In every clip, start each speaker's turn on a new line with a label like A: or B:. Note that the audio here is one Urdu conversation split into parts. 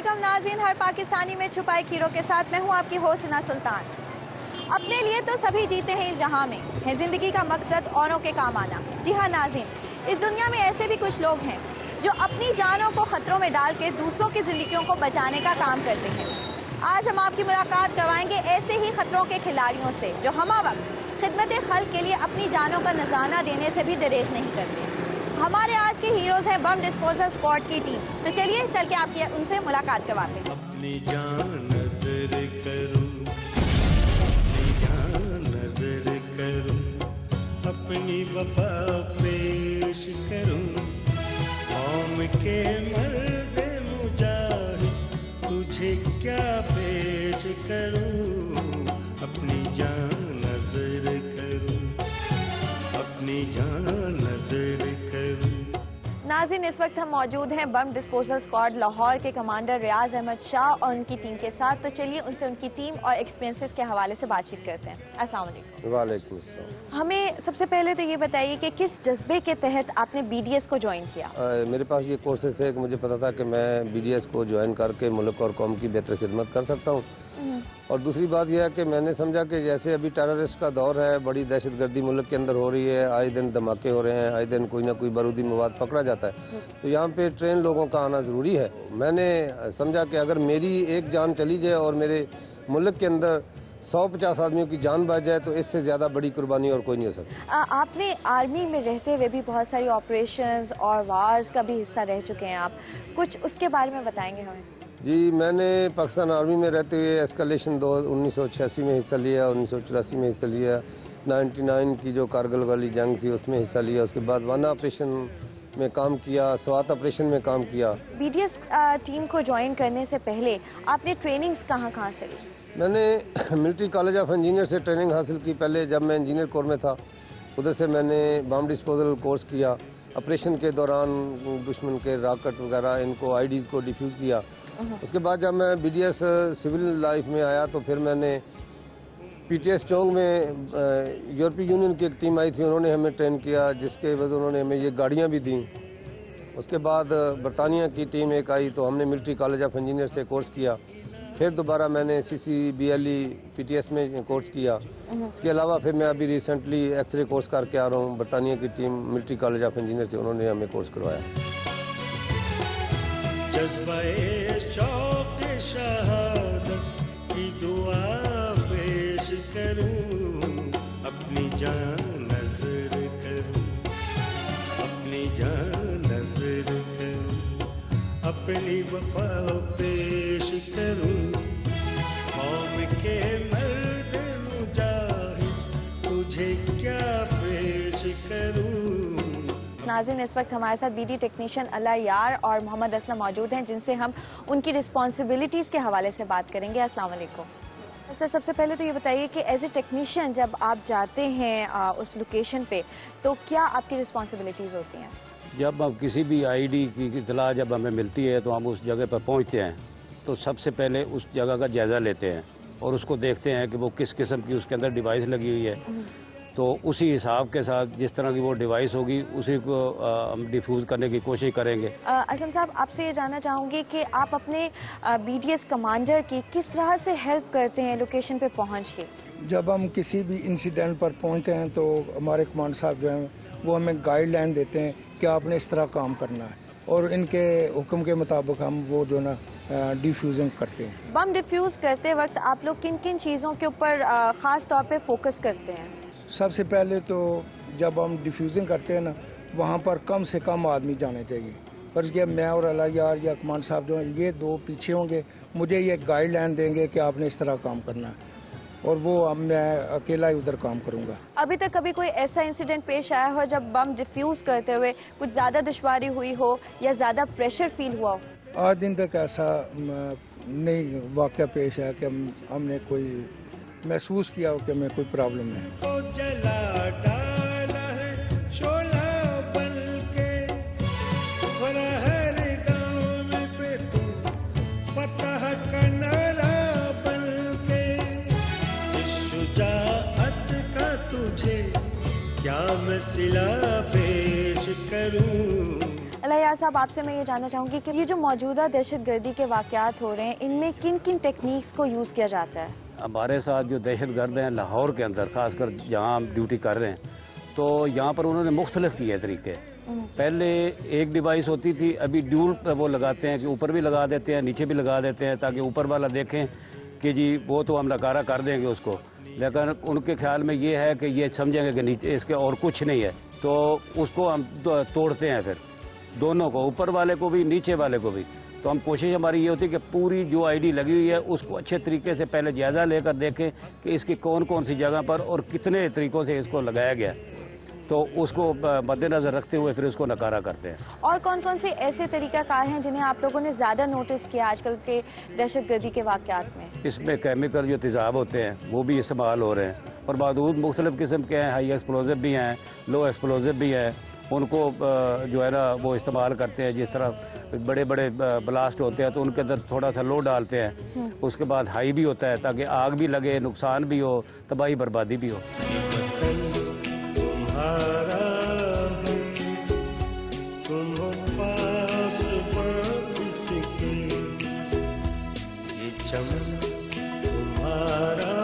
A: علیکم ناظرین، ہر پاکستانی میں چھپائے کھیروں کے ساتھ میں ہوں آپ کی ہوسٹ ثنا سلطان۔ اپنے لیے تو سبھی جیتے ہیں اس جہاں میں، ہے زندگی کا مقصد اوروں کے کام آنا۔ جی ہاں ناظرین، اس دنیا میں ایسے بھی کچھ لوگ ہیں جو اپنی جانوں کو خطروں میں ڈال کے دوسروں کی زندگیوں کو بچانے کا کام کرتے ہیں۔ آج ہم آپ کی ملاقات کروائیں گے ایسے ہی خطروں کے کھلاڑیوں سے جو ہمہ وقت خدمت خلق کے لیے اپنی جانوں کا نذرانہ دینے سے بھی دریغ نہیں کرتے۔ ہمارے آج کے ہیروز ہیں بم ڈسپوزل اسکواڈ کی ٹیم۔ تو چلیے چل کے آپ کی ان سے ملاقات کرواتے ہیں۔
B: اپنی جان نظر کروں، اپنی جان نظر کروں، اپنی وفا پیش کروں، قوم کے مرد مجاہد تجھے کیا پیش کروں، اپنی جان نظر کروں، اپنی جان نظر کروں۔
A: ناظرین، اس وقت ہم موجود ہیں بم ڈسپوزل اسکواڈ لاہور کے کمانڈر ریاض احمد شاہ اور ان کی ٹیم کے ساتھ۔ تو چلیے ان سے ان کی ٹیم اور ایکسپیرینسز کے حوالے سے بات چیت کرتے ہیں۔ السلام علیکم۔
C: وعلیکم السلام۔
A: ہمیں سب سے پہلے تو یہ بتائیے کہ کس جذبے کے تحت آپ نے بی ڈی ایس کو جوائن کیا؟
C: میرے پاس یہ کورسز تھے کہ مجھے پتا تھا کہ میں بی ڈی ایس کو جوائن کر کے ملک اور قوم کی بہتر خدمت کر سکتا ہوں، اور دوسری بات یہ ہے کہ میں نے سمجھا کہ جیسے ابھی ٹیررسٹ کا دور ہے، بڑی دہشت گردی ملک کے اندر ہو رہی ہے، آئے دن دھماکے ہو رہے ہیں، آئے دن کوئی نہ کوئی بارودی مواد پکڑا جاتا ہے، تو یہاں پہ ٹرین لوگوں کا آنا ضروری ہے۔ میں نے سمجھا کہ اگر میری ایک جان چلی جائے اور میرے ملک کے اندر 150 آدمیوں کی جان بچ جائے تو اس سے زیادہ بڑی قربانی اور کوئی نہیں ہو سکتی۔
A: آپ نے آرمی میں رہتے ہوئے بھی بہت ساری آپریشنز اور وارز کا بھی حصہ رہ چکے ہیں، آپ کچھ اس کے بارے میں بتائیں گے ہمیں؟
C: جی، میں نے پاکستان آرمی میں رہتے ہوئے ایسکلیشن 1986 میں حصہ لیا، 1984 میں حصہ لیا، 99 کی جو کارگل والی جنگ تھی اس میں حصہ لیا، اس کے بعد وانا آپریشن میں کام کیا، سوات آپریشن میں کام کیا۔
A: بی ڈی ایس ٹیم کو جوائن کرنے سے پہلے آپ نے ٹریننگز کہاں سے لی؟
C: میں نے ملٹری کالج آف انجینئر سے ٹریننگ حاصل کی۔ پہلے جب میں انجینئر کور میں تھا ادھر سے میں نے بم ڈسپوزل کورس کیا، آپریشن کے دوران دشمن کے راکٹ وغیرہ ان کو آئی ڈیز کو ڈیفیوز کیا۔ اس کے بعد جب میں B D S civil life میں آیا تو پھر میں نے پی ٹی ایس چونگ میں یورپی یونین کی ایک ٹیم آئی تھی، انہوں نے ہمیں ٹرین کیا، جس کے وجہ انہوں نے ہمیں یہ گاڑیاں بھی دیں۔ اس کے بعد برطانیہ کی ٹیم ایک آئی تو ہم نے ملٹری کالج آف انجینئر سے کورس کیا، پھر دوبارہ میں نے C C B L E P T S میں کورس کیا۔ اس کے علاوہ پھر میں ابھی ریسنٹلی ایکس رے کورس کر کے آ رہا ہوں، برطانیہ کی team military college of engineer سے انہوں نے ہمیں کورس کروایا۔
B: جذبہ شوق شہادت کی دعا پیش کروں، اپنی جان نظر کروں، اپنی جان نظر کروں، اپنی وفا پیش کروں، قوم کے مرد مجاہد تجھے کیا پیش کروں۔
A: ناظرین، اس وقت ہمارے ساتھ بی ڈی ٹیکنیشین اللہ یار اور محمد اسلم موجود ہیں جن سے ہم ان کی رسپانسبلٹیز کے حوالے سے بات کریں گے۔ السلام علیکم سر، سب سے پہلے تو یہ بتائیے کہ ایز اے ٹیکنیشین جب آپ جاتے ہیں اس لوکیشن پہ تو کیا آپ کی رسپانسبلٹیز ہوتی ہیں؟
D: جب ہم کسی بھی آئی ڈی کی اطلاع جب ہمیں ملتی ہے تو ہم اس جگہ پر پہنچتے ہیں تو سب سے پہلے اس جگہ کا جائزہ لیتے ہیں اور اس کو دیکھتے ہیں کہ وہ کس قسم کی اس کے اندر ڈیوائس لگی ہوئی ہے، تو اسی حساب کے ساتھ جس طرح کی وہ ڈیوائس ہوگی اسی کو ہم ڈیفیوز کرنے کی کوشش کریں گے۔
A: اسلم صاحب، آپ سے یہ جاننا چاہوں گی کہ آپ اپنے بی ڈی ایس کمانڈر کی کس طرح سے ہیلپ کرتے ہیں لوکیشن پہ پہنچ کے؟
E: جب ہم کسی بھی انسیڈنٹ پر پہنچتے ہیں تو ہمارے کمانڈر صاحب جو ہیں وہ ہمیں گائیڈ لائن دیتے ہیں کہ آپ نے اس طرح کام کرنا ہے، اور ان کے حکم کے مطابق ہم وہ جو نا ڈیفیوزنگ کرتے ہیں۔
A: بم ڈیفیوز کرتے وقت آپ لوگ کن کن چیزوں کے اوپر خاص طور پہ فوکس کرتے ہیں؟
E: سب سے پہلے تو جب ہم ڈیفیوزنگ کرتے ہیں نا وہاں پر کم سے کم آدمی جانے چاہیے۔ فرض کیا میں اور اللہ یار یا کمان صاحب جو ہیں یہ دو پیچھے ہوں گے، مجھے یہ گائیڈ لائن دیں گے کہ آپ نے اس طرح کام کرنا ہے، اور وہ میں اکیلا ہی ادھر کام کروں گا۔
A: ابھی تک کبھی کوئی ایسا انسیڈنٹ پیش آیا ہو جب بم ڈیفیوز کرتے ہوئے کچھ زیادہ دشواری ہوئی ہو یا زیادہ پریشر فیل ہوا ہو؟
E: آج دن تک ایسا نہیں واقعہ پیش آیا کہ ہم نے کوئی محسوس کیا ہو کہ ہمیں کوئی پرابلم ہے۔
B: تو جلا ڈالا ہے شعلہ بن کے، ہر گاؤں میں پہ تو فتح کا نعرہ بن کے، اس شجاعت کا تجھے کیا میں صلہ پیش کروں۔
A: الیاس صاحب، آپ سے میں یہ جاننا چاہوں گی کہ یہ جو موجودہ دہشت گردی کے واقعات ہو رہے ہیں، ان میں کن کن ٹیکنیکس کو یوز کیا جاتا ہے؟
D: ہمارے ساتھ جو دہشت گرد ہیں لاہور کے اندر، خاص کر جہاں ہم ڈیوٹی کر رہے ہیں، تو یہاں پر انہوں نے مختلف کیے طریقے. پہلے ایک ڈیوائس ہوتی تھی، ابھی ڈیول پہ وہ لگاتے ہیں کہ اوپر بھی لگا دیتے ہیں نیچے بھی لگا دیتے ہیں تاکہ اوپر والا دیکھیں کہ جی وہ تو ہم نکارہ کر دیں گے اس کو، لیکن ان کے خیال میں یہ ہے کہ یہ سمجھیں گے کہ نیچے اس کے اور کچھ نہیں ہے، تو اس کو ہم توڑتے ہیں پھر دونوں کو، اوپر والے کو بھی نیچے والے کو بھی. تو ہم کوشش ہماری یہ ہوتی ہے کہ پوری جو آئی ڈی لگی ہوئی ہے اس کو اچھے طریقے سے پہلے جائزہ لے کر دیکھیں کہ اس کی کون کون سی جگہ پر اور کتنے طریقوں سے اس کو لگایا گیا، تو اس کو مد نظر رکھتے ہوئے پھر اس کو نکارہ کرتے ہیں.
A: اور کون کون سے ایسے طریقہ کار ہیں جنہیں آپ لوگوں نے زیادہ نوٹس کیا آج کل کے دہشت گردی کے واقعات میں؟
D: اس میں کیمیکل جو تیزاب ہوتے ہیں وہ بھی استعمال ہو رہے ہیں، اور بعدود مختلف قسم کے ہیں، ہائی ایکسپلوزو بھی ہیں، لو ایکسپلوزو بھی ہیں، ان کو جو ہے نا وہ استعمال کرتے ہیں. جس طرح بڑے بڑے بلاسٹ ہوتے ہیں تو ان کے اندر تھوڑا سا لو ڈالتے ہیں، اس کے بعد ہائی بھی ہوتا ہے تاکہ آگ بھی لگے، نقصان بھی ہو، تباہی بربادی بھی ہو.
B: تمہارا ہے تم ہو پاس واپس کے، یہ چمن تمہارا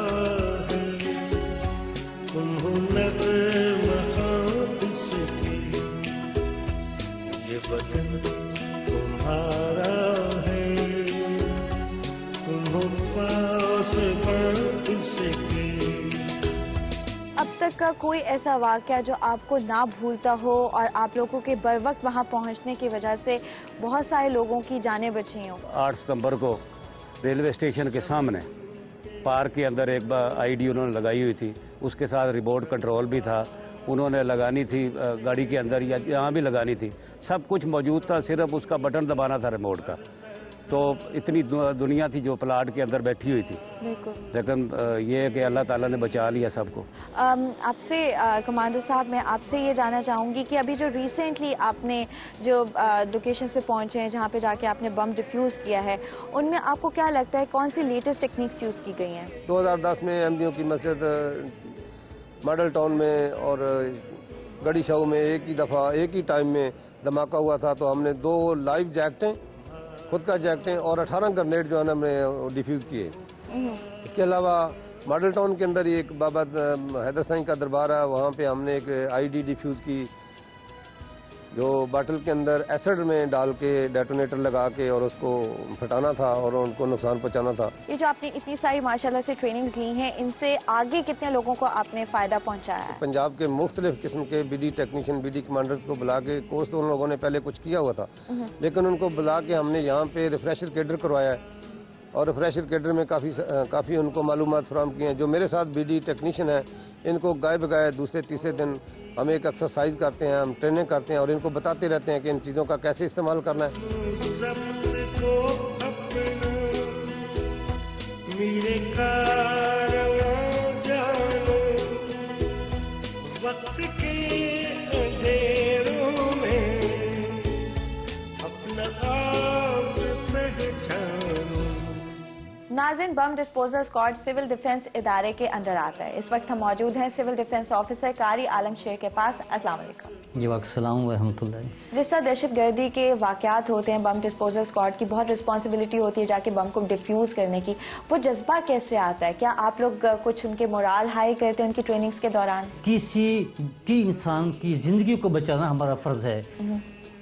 B: ہے تم ہو نغمہ خاموش کے، یہ وطن تمہارا ہے تم ہو پاس واپس کے.
A: اب تک کا کوئی ایسا واقعہ جو آپ کو نہ بھولتا ہو اور آپ لوگوں کے بر وقت وہاں پہنچنے کی وجہ سے بہت سارے لوگوں کی جانیں بچی ہوں؟
D: 8 ستمبر کو ریلوے اسٹیشن کے سامنے پارک کے اندر ایک آئی ڈی انہوں نے لگائی ہوئی تھی، اس کے ساتھ ریموٹ کنٹرول بھی تھا، انہوں نے لگانی تھی گاڑی کے اندر یا جہاں بھی لگانی تھی، سب کچھ موجود تھا، صرف اس کا بٹن دبانا تھا ریموٹ کا. تو اتنی دنیا تھی جو پلاٹ کے اندر بیٹھی ہوئی تھی،
A: بالکل.
D: لیکن یہ ہے کہ اللہ تعالیٰ نے بچا لیا سب کو.
A: آپ سے کمانڈر صاحب، میں آپ سے یہ جاننا چاہوں گی کہ ابھی جو ریسنٹلی آپ نے جو لوکیشنز پہ پہنچے ہیں جہاں پہ جا کے آپ نے بم ڈیفیوز کیا ہے، ان میں آپ کو کیا لگتا ہے کون سی لیٹسٹ ٹیکنیکس یوز کی گئی ہیں؟
C: 2010 میں احمدیوں کی مسجد ماڈل ٹاؤن میں اور گڑی شاہو میں ایک ہی دفعہ ایک ہی ٹائم میں دھماکہ ہوا تھا، تو ہم نے 2 لائیو جیکٹیں، خود کا جیکٹیں اور 18 گرنیڈ جو ہے نا ہم نے ڈیفیوز کیے. اس کے علاوہ ماڈل ٹاؤن کے اندر ایک بابا حیدر سائیں کا دربار ہے، وہاں پہ ہم نے ایک آئی ڈی ڈیفیوز کی جو باٹل کے اندر ایسڈ میں ڈال کے ڈیٹونیٹر لگا کے اور اس کو پھٹانا تھا اور ان کو نقصان پہنچانا تھا.
A: یہ جو آپ نے اتنی ساری ماشاءاللہ سے ٹریننگز لی ہیں، ان سے آگے کتنے لوگوں کو آپ نے فائدہ پہنچایا ہے؟
C: پنجاب کے مختلف قسم کے B D technician, B D commanders کو بلا کے، کورس تو ان لوگوں نے پہلے کچھ کیا ہوا تھا، لیکن ان کو بلا کے ہم نے یہاں پہ ریفریشر کیڈر کروایا ہے، اور ریفریشر کیڈر میں کافی ان کو معلومات فراہم کی ہیں. جو میرے ساتھ بی ڈی ٹیکنیشین ہیں، ان کو گائے بگائے دوسرے تیسرے دن ہم ایک ایکسرسائز کرتے ہیں، ہم ٹریننگ کرتے ہیں اور ان کو بتاتے رہتے ہیں کہ ان چیزوں کا کیسے استعمال کرنا ہے.
B: ضبط کو اپنا میرے کارواں جانو، وقت کے اندھیروں میں اپنا آپ پہچانو.
A: ناظرین، bomb disposal squad civil defence ادارے کے اندر آتا ہے. اس وقت ہم موجود ہیں سول ڈیفنس آفیسر قاری عالم شیر کے پاس. السلام علیکم.
F: جی وعلیکم السلام ورحمۃ اللہ.
A: جس طرح دہشت گردی کے واقعات ہوتے ہیں، بم ڈسپوزل اسکواڈ کی بہت رسپانسبلٹی ہوتی ہے جا کے بم کو ڈیفیوز کرنے کی، وہ جذبہ کیسے آتا ہے؟ کیا آپ لوگ کچھ ان کے مورال ہائی کرتے ہیں ان کی ٹریننگز کے دوران؟
F: کسی بھی انسان کی زندگی کو بچانا ہمارا فرض ہے،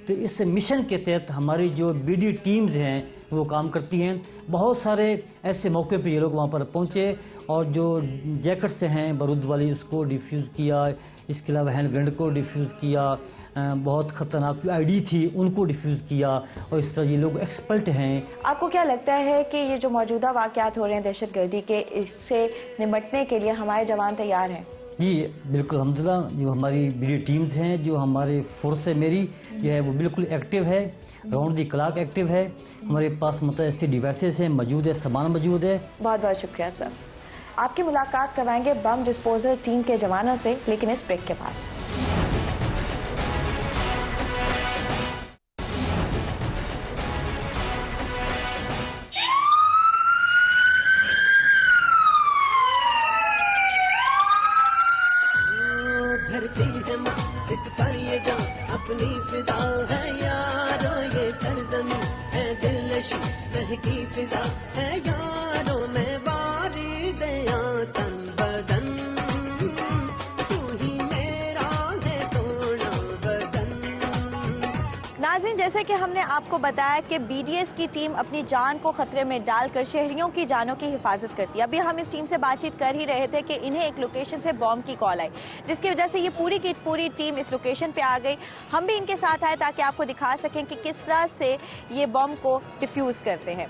F: تو اس مشن کے تحت ہماری جو بی ڈی ٹیمز ہیں وہ کام کرتی ہیں. بہت سارے ایسے موقع پہ یہ لوگ وہاں پر پہنچے اور جو جیکٹس ہیں بارود والی اس کو ڈیفیوز کیا، اس کے علاوہ ہینڈ گرینڈ کو ڈیفیوز کیا، بہت خطرناک آئی ڈی تھی ان کو ڈیفیوز کیا، اور اس طرح یہ لوگ ایکسپرٹ ہیں.
A: آپ کو کیا لگتا ہے کہ یہ جو موجودہ واقعات ہو رہے ہیں دہشت گردی کے، اس سے نمٹنے کے لیے ہمارے جوان تیار ہیں؟
F: جی بالکل الحمدللہ. جو ہماری بی ڈی ٹیمز ہیں، جو ہماری فورس ہے میری جو ہے وہ بالکل ایکٹیو ہے، راؤنڈ دی کلاک ایکٹیو ہے. ہمارے پاس متعدد ڈیوائسز ہیں، موجود ہے، سامان موجود ہے.
A: بہت بہت شکریہ سر. آپ کی ملاقات کروائیں گے بم ڈسپوزل ٹیم کے جوانوں سے، لیکن اس بریک کے بعد.
G: دھرتی ہے ماں، اس پر یہ جان اپنی فدا ہے یار. مہکی فضا ہے یاروں میں باری دیا تن بدن تو ہی میرا ہے سونا بدن.
A: ناظرین، جیسے کہ ہم نے آپ کو بتایا کہ بی ڈی ایس کی ٹیم اپنی جان کو خطرے میں ڈال کر شہریوں کی جانوں کی حفاظت کرتی ہے. ابھی ہم اس ٹیم سے بات چیت کر ہی رہے تھے کہ انہیں ایک لوکیشن سے بام کی کال آئی، جس کی وجہ سے یہ پوری کی پوری ٹیم اس لوکیشن پہ آ گئی. ہم بھی ان کے ساتھ آئے تاکہ آپ کو دکھا سکیں کہ کس طرح سے یہ بام کو ڈیفیوز کرتے ہیں.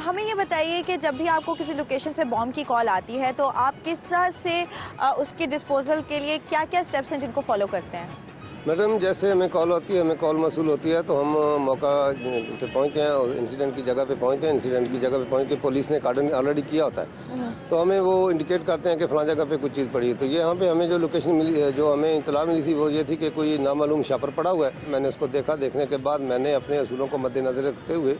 A: ہمیں یہ بتائیے کہ جب بھی آپ کو کسی لوکیشن سے بام کی کال آتی ہے تو آپ کس طرح سے اس کی ڈسپوزل کے لیے کیا کیا سٹیپس ہیں جن کو فالو کرتے ہیں؟
C: میڈم، جیسے ہمیں کال ہوتی ہے، ہمیں کال موصول ہوتی ہے تو ہم موقع پہ پہنچتے ہیں اور انسیڈنٹ کی جگہ پہ پہنچتے ہیں. انسیڈنٹ کی جگہ پہ پہنچ کے پولیس نے کارڈن آلریڈی کیا ہوتا ہے تو ہمیں وہ انڈیکیٹ کرتے ہیں کہ فلاں جگہ پہ کچھ چیز پڑی ہے. تو یہاں پہ ہمیں جو لوکیشن ملی، جو ہمیں اطلاع ملی تھی وہ یہ تھی کہ کوئی نامعلوم شاپر پڑا ہوا ہے. میں نے اس کو دیکھا. دیکھنے کے بعد میں نے اپنے اصولوں کو مد نظر رکھتے ہوئے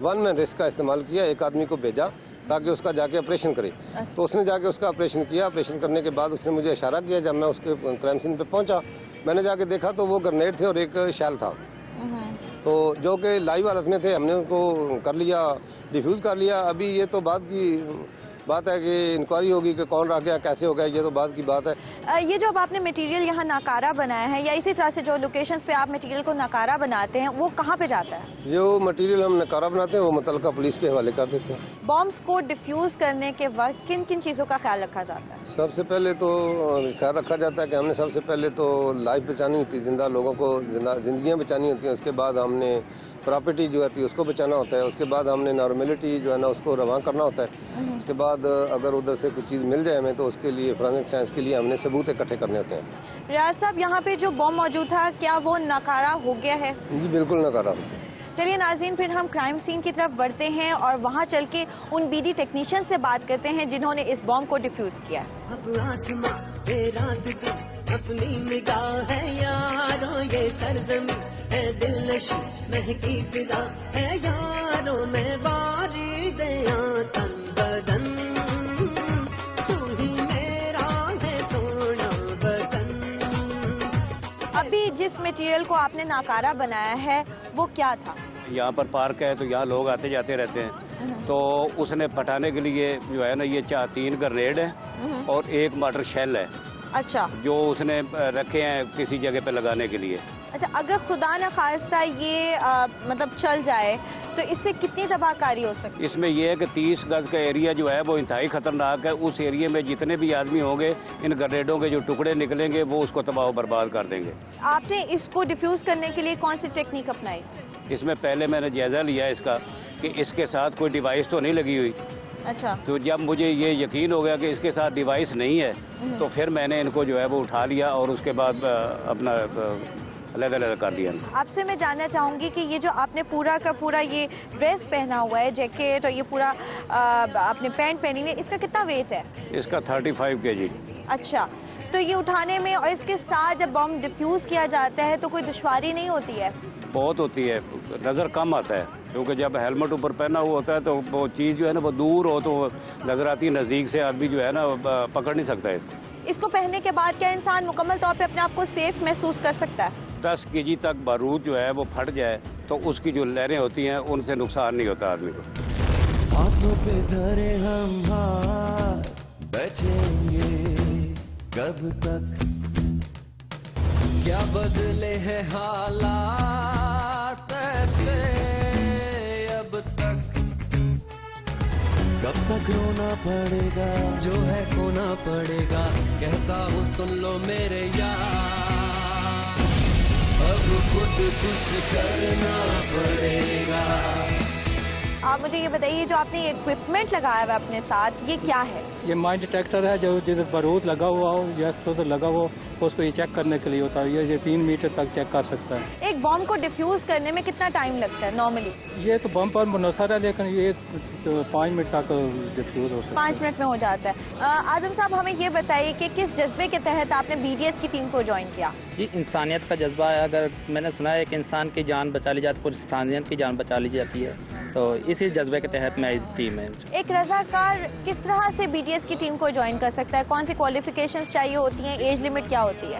C: 1 مین ریسک کا استعمال کیا. ایک آدمی کو بھیجا تاکہ اس کا جا کے آپریشن کرے. تو اس نے جا کے اس کا آپریشن کیا. آپریشن کرنے کے بعد اس نے مجھے اشارہ کیا. جب میں اس کے کرائم سین پہ پہنچا، میں نے جا کے دیکھا تو وہ گرنیڈ تھے اور ایک شیل تھا، تو جو کہ لائیو حالت میں تھے. ہم نے ان کو کر لیا، ڈیفیوز کر لیا. ابھی یہ تو بعد کی بات ہے کہ انکوائری ہوگی کہ کون رکھ گیا، کیسے ہو گیا، یہ تو بعد کی بات ہے.
A: یہ جو اب آپ نے میٹیریل یہاں ناکارہ بنایا ہے یا اسی طرح سے جو لوکیشنز پہ آپ میٹیریل کو ناکارہ بناتے ہیں وہ کہاں پہ جاتا ہے؟
C: جو مٹیریل ہم ناکارہ بناتے ہیں وہ متعلقہ پولیس کے حوالے کر دیتے ہیں.
A: بامز کو ڈیفیوز کرنے کے وقت کن کن چیزوں کا خیال رکھا جاتا ہے؟
C: سب سے پہلے تو خیال رکھا جاتا ہے کہ ہم نے سب سے پہلے تو لائف بچانی ہوتی ہے، زندہ لوگوں کو زندگیاں بچانی ہوتی ہیں. اس کے بعد ہم نے پراپرٹی جو ہے اس کو بچانا ہوتا ہے. اس کے بعد ہم نے نارملٹی جو ہے نا اس کو رواں کرنا ہوتا ہے. اس کے بعد اگر ادھر سے کچھ چیز مل جائے ہمیں تو اس کے لیے فورینسک سائنس کے لیے ہم نے ثبوت اکٹھے کرنے ہوتے ہیں.
A: ریاض صاحب، یہاں پہ جو بام موجود تھا کیا وہ ناکارہ ہو گیا ہے؟
C: جی بالکل ناکارہ.
A: چلیے ناظرین، پھر ہم کرائم سین کی طرف بڑھتے ہیں اور وہاں چل کے ان بی ڈی ٹیکنیشین سے بات کرتے ہیں جنہوں نے اس بام کو ڈیفیوز کیا ہے.
G: اب آسماں پہ رات کا اپنی نگاہ ہے یاروں، یہ سرزمین ہے دل نشیں مہکی فضا ہے یاروں میں باری دیا تن بدن تو ہی میرا ہے سونا بدن.
A: ابھی جس میٹیریل کو آپ نے ناکارہ بنایا ہے وہ کیا تھا؟
D: یہاں پر پارک ہے تو یہاں لوگ آتے جاتے رہتے ہیں، تو اس نے پھٹانے کے لیے جو ہے نا یہ 3 گرنیڈ ہیں اور 1 مارٹر شیل ہے.
A: اچھا،
D: جو اس نے رکھے ہیں کسی جگہ پہ لگانے کے لیے.
A: اچھا، اگر خدا نخواستہ یہ مطلب چل جائے تو اس سے کتنی تباہ کاری ہو سکتی ہے؟
D: اس میں یہ ہے کہ 30 گز کا ایریا جو ہے وہ انتہائی خطرناک ہے. اس ایریے میں جتنے بھی آدمی ہوں گے ان گرنیڈوں کے جو ٹکڑے نکلیں گے وہ اس کو تباہ و برباد کر دیں گے.
A: آپ نے اس کو ڈیفیوز کرنے کے لیے کون سی ٹیکنیک اپنائی؟
D: اس میں پہلے میں نے جائزہ لیا اس کا کہ اس کے ساتھ کوئی ڈیوائس تو نہیں لگی ہوئی.
A: اچھا،
D: تو جب مجھے یہ یقین ہو گیا کہ اس کے ساتھ ڈیوائس نہیں ہے تو پھر میں نے ان کو جو ہے وہ اٹھا لیا اور اس کے بعد اپنا علیحدہ کر دیا.
A: آپ سے میں جاننا چاہوں گی کہ یہ جو آپ نے پورا کا پورا یہ ڈریس پہنا ہوا ہے، جیکٹ اور یہ پورا آپ نے پینٹ پہنی ہوئی ہے، اس کا کتنا ویٹ ہے؟
D: اس کا 35 kg.
A: اچھا، تو یہ اٹھانے میں اور اس کے ساتھ جب بم ڈیفیوز کیا جاتا ہے تو کوئی دشواری نہیں ہوتی ہے؟
D: بہت ہوتی ہے، نظر کم آتا ہے کیونکہ جب ہیلمٹ اوپر پہنا ہوا ہوتا ہے تو وہ چیز جو ہے نا وہ دور ہو تو نظر آتی ہے، نزدیک سے آدمی جو ہے نا پکڑ نہیں سکتا ہے.
A: اس کو پہننے کے بعد کیا انسان مکمل طور پہ اپنے آپ کو سیف محسوس کر سکتا ہے؟
D: 10 kg تک بارود جو ہے وہ پھٹ جائے تو اس کی جو لہریں ہوتی ہیں ان سے نقصان نہیں ہوتا آدمی کو.
H: ہاتھوں پہ دھرے ہم ہاتھ بیٹھیں گے کب تک، کیا بدلے ہیں حالات ایسے اب تک، کب تک رونا پڑے گا جو ہے کھونا پڑے گا، کہتا ہوں سن لو میرے یار، اب خود کچھ کرنا پڑے گا.
A: آپ مجھے یہ بتائیے جو آپ نے یہ اکوپمنٹ لگایا ہوا ہے اپنے ساتھ یہ کیا ہے؟
E: یہ مائن ڈیٹیکٹر ہے جو جدھر بارود لگا ہوا ہو یا ایکسپلوزر لگا ہوا ہو اس کو یہ چیک کرنے کے لیے ہوتا ہے. یہ 3 میٹر تک چیک کر سکتا ہے.
A: ایک بم کو ڈیفیوز کرنے میں کتنا ٹائم لگتا ہے نارملی؟
E: یہ تو بم پر منحصر ہے لیکن یہ 5 منٹ تک ڈیفیوز ہو سکتا ہے.
A: 5 منٹ میں ہو جاتا ہے. اعظم صاحب ہمیں یہ بتائیے کہ کس جذبے کے تحت آپ نے بی ڈی ایس کی ٹیم کو جوائن کیا؟
I: یہ انسانیت کا جذبہ ہے. اگر میں نے سنا ہے کہ انسان کی جان بچا لی جاتی ہے، پوری انسانیت کی جان بچا لی جاتی ہے، تو اسی جذبے کے تحت میں اس ٹیم میں.
A: ایک رضاکار کس طرح سے بی ڈی ایس کی ٹیم کو جوائن کر سکتا ہے؟ کون سی کوالیفیکیشنز چاہیے ہوتی ہیں؟ ایج لمٹ کیا ہوتی ہے؟